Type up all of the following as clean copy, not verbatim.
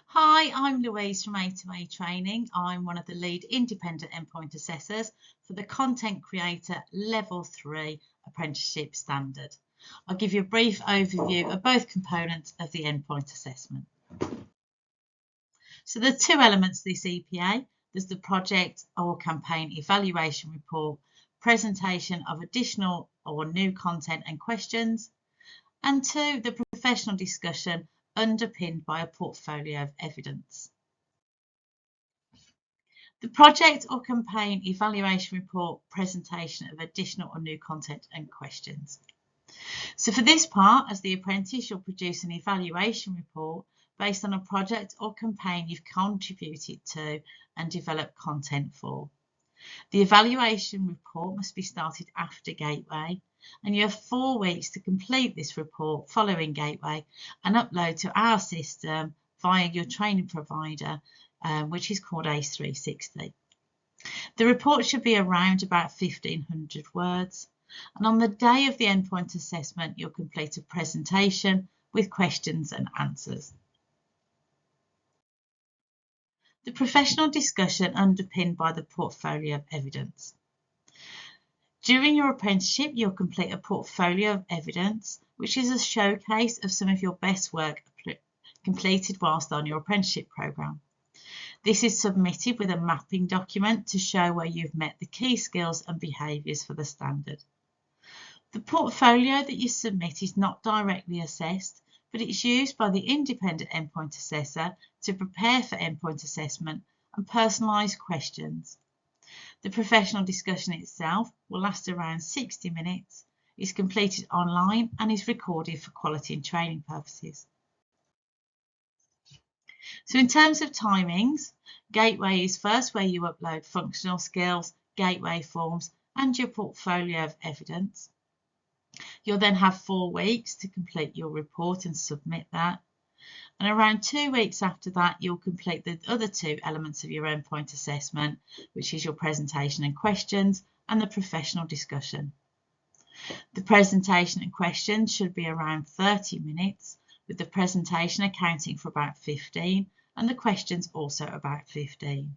Hi, I'm Louise from A2A Training. I'm one of the lead independent endpoint assessors for the Content Creator Level 3 Apprenticeship Standard. I'll give you a brief overview of both components of the endpoint assessment. So there are two elements to this EPA. There's the project or campaign evaluation report, presentation of additional or new content and questions, and two, the professional discussion underpinned by a portfolio of evidence. The project or campaign evaluation report, presentation of additional or new content and questions. So for this part, as the apprentice, you'll produce an evaluation report based on a project or campaign you've contributed to and developed content for. The evaluation report must be started after Gateway, and you have 4 weeks to complete this report following Gateway and upload to our system via your training provider, which is called A360. The report should be around about 1,500 words, and on the day of the endpoint assessment, you'll complete a presentation with questions and answers. The professional discussion underpinned by the portfolio of evidence. During your apprenticeship, you'll complete a portfolio of evidence, which is a showcase of some of your best work completed whilst on your apprenticeship programme. This is submitted with a mapping document to show where you've met the key skills and behaviours for the standard. The portfolio that you submit is not directly assessed, but it's used by the independent endpoint assessor to prepare for endpoint assessment and personalised questions. The professional discussion itself will last around 60 minutes, is completed online and is recorded for quality and training purposes. So in terms of timings, Gateway is first where you upload functional skills, Gateway forms and your portfolio of evidence. You'll then have 4 weeks to complete your report and submit that. And around 2 weeks after that, you'll complete the other 2 elements of your endpoint assessment, which is your presentation and questions and the professional discussion. The presentation and questions should be around 30 minutes, with the presentation accounting for about 15 and the questions also about 15.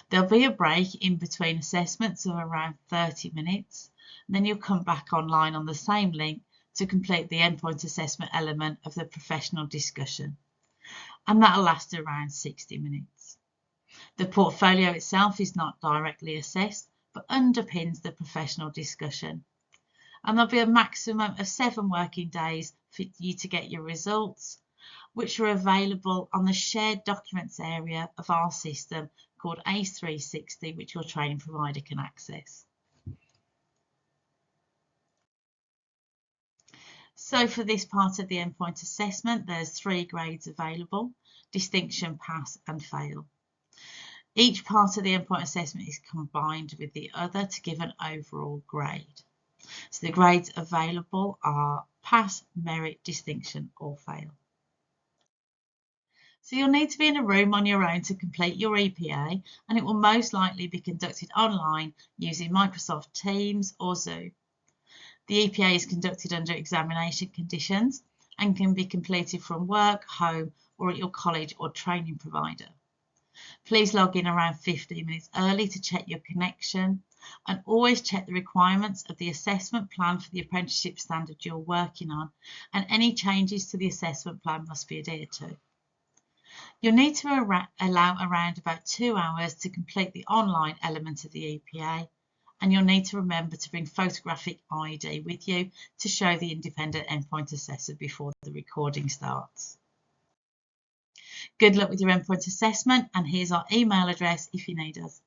There'll be a break in between assessments of around 30 minutes, and then you'll come back online on the same link to complete the endpoint assessment element of the professional discussion, and that'll last around 60 minutes. The portfolio itself is not directly assessed, but underpins the professional discussion, and there'll be a maximum of 7 working days for you to get your results, which are available on the shared documents area of our system called A360, which your training provider can access. So for this part of the endpoint assessment, there's 3 grades available: distinction, pass and fail. Each part of the endpoint assessment is combined with the other to give an overall grade. So the grades available are pass, merit, distinction or fail. So you'll need to be in a room on your own to complete your EPA, and it will most likely be conducted online using Microsoft Teams or Zoom. The EPA is conducted under examination conditions and can be completed from work, home or at your college or training provider. Please log in around 15 minutes early to check your connection, and always check the requirements of the assessment plan for the apprenticeship standard you're working on, and any changes to the assessment plan must be adhered to. You'll need to allow around about 2 hours to complete the online element of the EPA, and you'll need to remember to bring photographic ID with you to show the independent endpoint assessor before the recording starts. Good luck with your endpoint assessment, and here's our email address if you need us.